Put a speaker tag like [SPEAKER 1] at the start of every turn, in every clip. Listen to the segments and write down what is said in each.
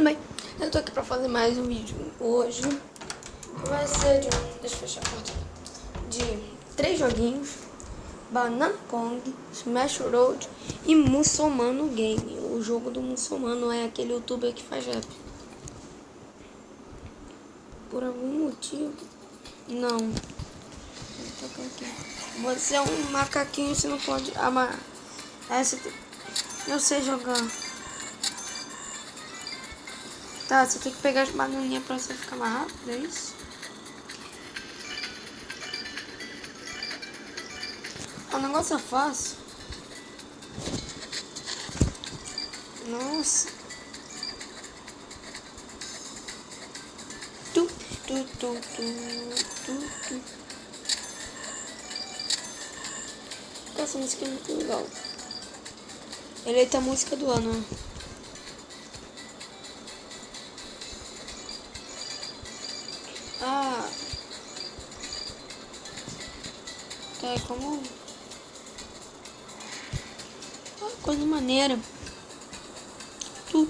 [SPEAKER 1] bem, eu tô aqui pra fazer mais um vídeo hoje. Vai ser de, deixa eu fechar a porta, de 3 joguinhos: Banana Kong, Smash Road e Muçulmano Game. O jogo do muçulmano é aquele youtuber que faz rap. Por algum motivo, não. Você é um macaquinho, você não pode amar. Eu sei jogar. Tá, você tem que pegar as bananinhas pra você ficar mais rápido, é isso? O negócio é fácil. Nossa. Tu. Essa música é muito legal. Eleita a música do ano. Ah. Tá, como... Ah, coisa maneira. Tu.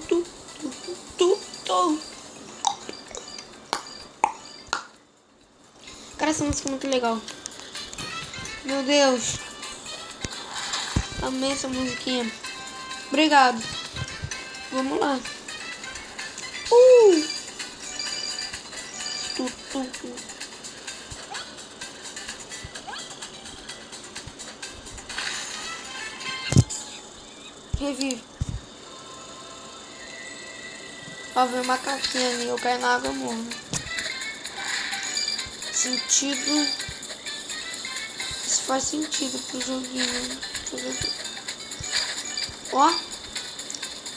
[SPEAKER 1] Cara, essa música é muito legal. Meu Deus. Amei essa musiquinha. Obrigado. Vamos lá. Tu. Revive. Ó, vem uma macaquinha ali. Eu caio na água e morro. Sentido. Isso faz sentido pro joguinho. Deixa eu ver aqui. Ó.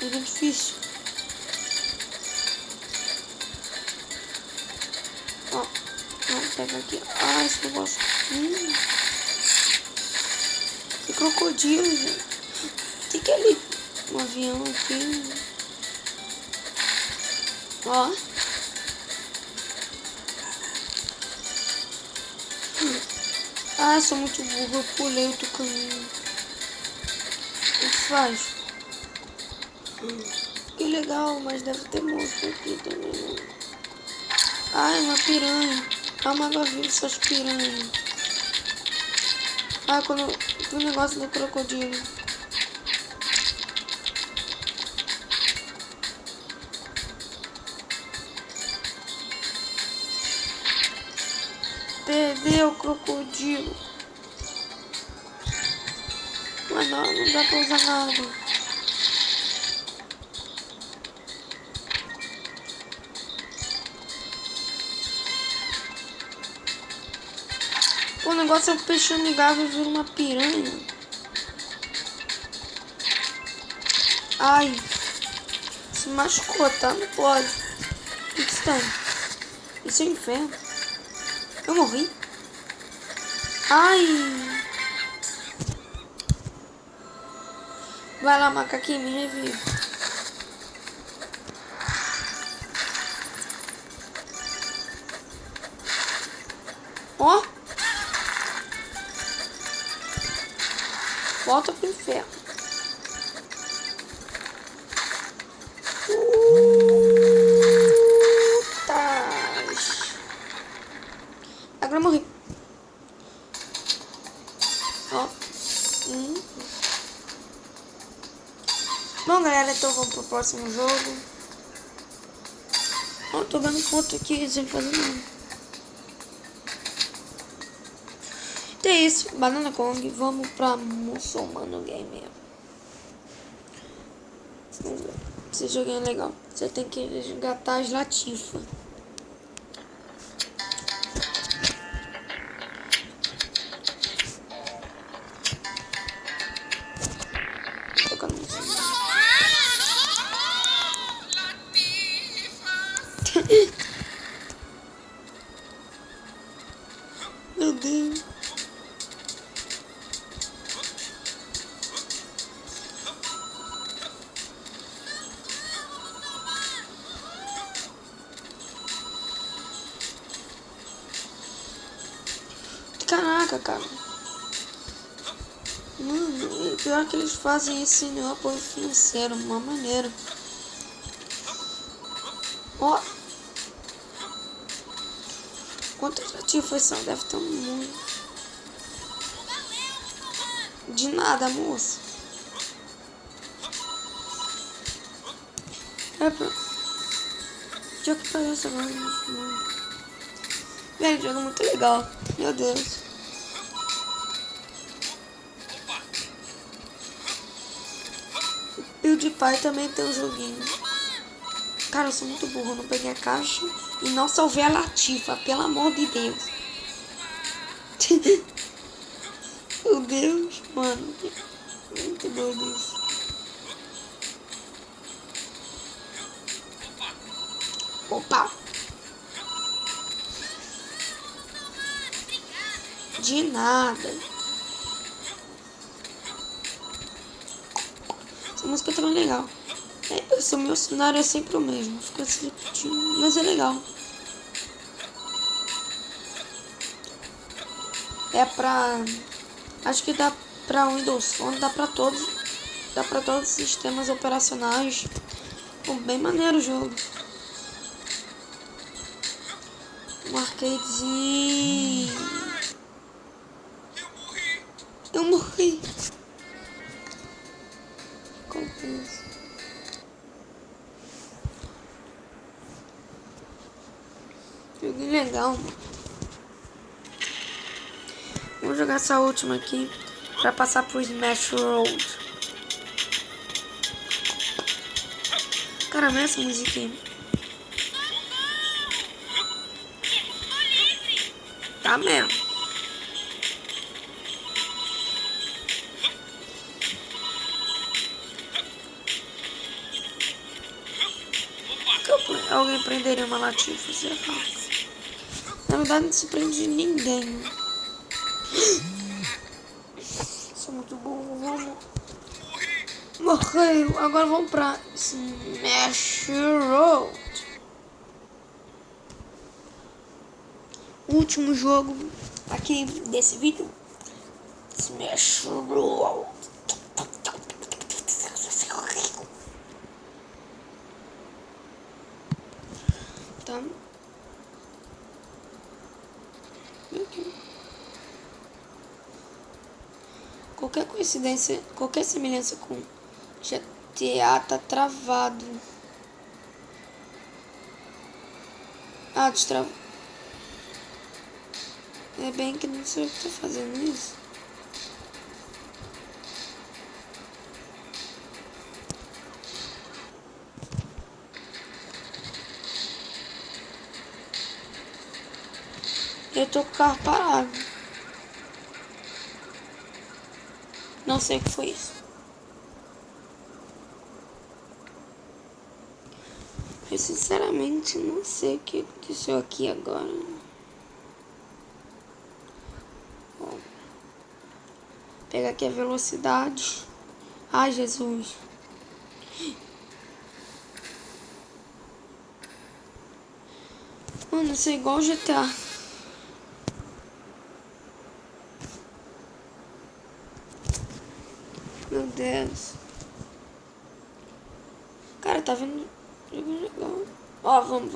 [SPEAKER 1] Muito difícil. Ó. Vamos pegar aqui. Ah, esse negócio. Que crocodilo, gente. Que é ali? Um avião aqui. Ó. Ah, sou muito burro. Eu pulei outro caminho. O que faz? Que legal, mas deve ter monstro aqui também, né? Ah, é uma piranha. Ah, uma água viva, essas piranhas. Ah, quando o negócio do crocodilo. Perdeu o crocodilo. Mas não dá pra usar nada. O negócio é o peixe amigável vira uma piranha. Ai. Se machucou, tá? Não pode. O que isso tem? Isso é inferno. Eu morri. Ai. Vai lá, macaquinho, me revive. Ó. Volta pro inferno. Agora eu morri. Ó. Bom, galera, então vamos pro próximo jogo. Ó, tô dando ponto aqui sem fazer nada. Então é isso, Banana Kong. Vamos pra Muçulmano Game. Esse joguinho é legal. Você tem que resgatar as latifas. Meu Deus. Caraca, cara. Mano, pior que eles fazem isso sem nenhum apoio financeiro. Uma maneira. Ó. Quantas ativas são? Deve ter um mundo. De nada, moça. É pra... Já que parece agora. Velho, jogo muito legal. Meu Deus. PewDiePie também tem um joguinho. Cara, eu sou muito burro. Não peguei a caixa e não salvei a Latifa. Pelo amor de Deus. Meu Deus, mano. Muito doido isso. Opa. De nada. Essa música tá legal. O meu cenário é sempre o mesmo. Fica se repetindo, mas é legal. É pra... Acho que dá pra Windows Phone, dá pra todos. Dá pra todos os sistemas operacionais. Pô, bem maneiro o jogo. Um arcadezinho. Eu morri. Compensa. Jogo legal, mano. Vamos jogar essa última aqui pra passar pro Smash Road. Caramba, essa musiquinha. Tá mesmo. Alguém prenderia uma Latifa, sei lá. Na verdade não se prende ninguém. Sou muito burro, vamos. Morreu. Agora vamos pra Smash Road. Último jogo aqui desse vídeo. Smash Road. Tá. Qualquer coincidência, qualquer semelhança com GTA tá travado. Ah, destravou. É bem que não sei o que tá fazendo isso. Eu tô com o carro parado. Não sei o que foi isso. Eu sinceramente não sei o que aconteceu aqui agora. Bom, pegar aqui a velocidade. Ai, Jesus. Mano, isso é igual o GTA. Meu Deus. Cara, tá vendo? Jogo legal. Ó, vamos.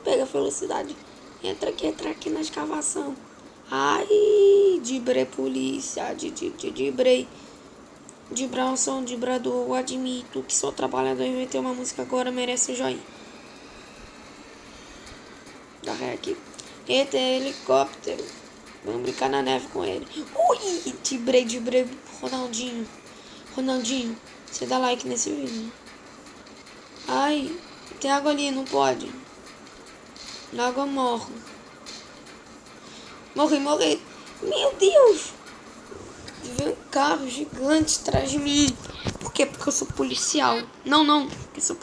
[SPEAKER 1] Pega a velocidade. Entra aqui na escavação. Ai, dibrei polícia. Dibrei. Dibranson, dibrador, admito que sou trabalhador e inventei uma música agora, merece o joinha. Dá ré aqui. Eita, é helicóptero. Vamos brincar na neve com ele. Ui, dibrei. Ronaldinho, você dá like nesse vídeo. Ai, tem água ali, não pode. Na água morro. Morri. Meu Deus. Veio um carro gigante atrás de mim. Por quê? Porque eu sou policial. Não. Porque sou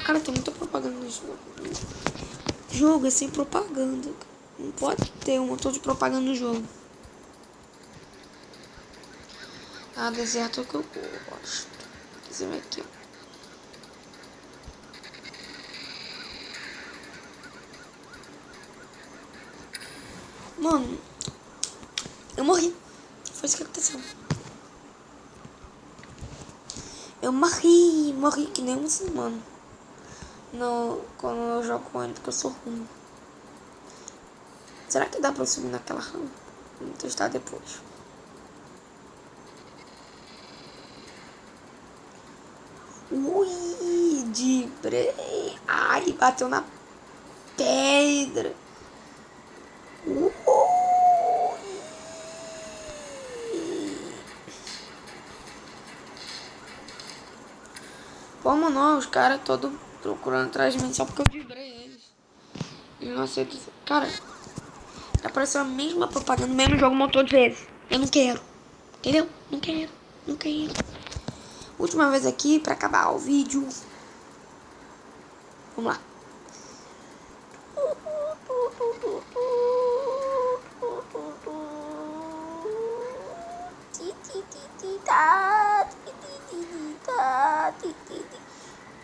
[SPEAKER 1] Cara, tem muita propaganda no jogo. Jogo é sem propaganda. Não pode ter um montão de propaganda no jogo. Ah, deserto é o que eu gosto. Você vai aqui, ó. Mano, eu morri. Foi isso que aconteceu. Eu morri que nem um ser humano. Quando eu jogo com ele, porque eu sou ruim. Será que dá pra eu subir naquela rampa? Vou testar depois. Ui, dibrei. Ai, bateu na pedra. Ui. Como não? Os caras todos procurando atrás de mim só porque eu vibrei eles. Eles não aceitam. Cara, apareceu a mesma propaganda, o mesmo jogo um montão de vezes. Eu não quero. Entendeu? Não quero. Não quero. Última vez aqui pra acabar o vídeo. Vamos lá.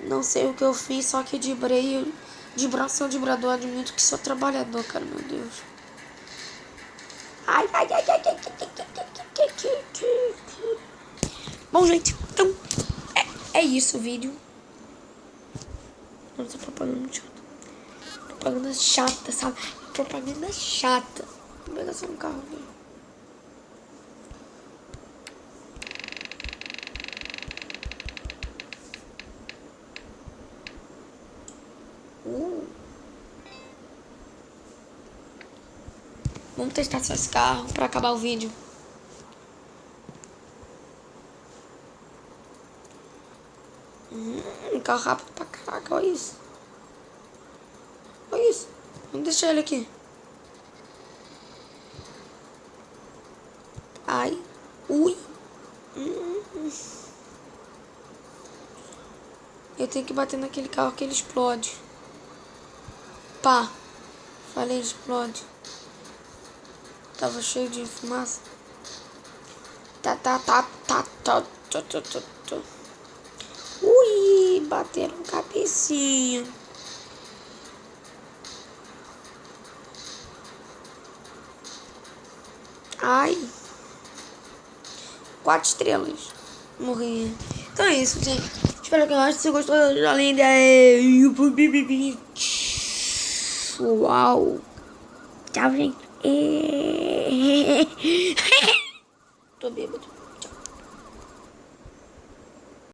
[SPEAKER 1] Não sei o que eu fiz, só que dibrei. Dibração, dibrador, admito que sou trabalhador, cara, meu Deus. Ai. Bom, gente, então é isso o vídeo. Nossa, propaganda chata. Propaganda chata, sabe? Propaganda chata. Vou pegar só um carro aqui. Vamos testar só esse carro pra acabar o vídeo. Carro rápido pra caraca, olha isso. Olha isso. Vamos deixar ele aqui. Ai. Ui. Eu tenho que bater naquele carro que ele explode. Pá. Falei, explode. Tava cheio de fumaça. Tá. Ui, bateram cabecinha. Ai. 4 estrelas. Morri. Então é isso, gente. Espero que você gostou da linda. Uau. Tchau, gente. Tô bêbado.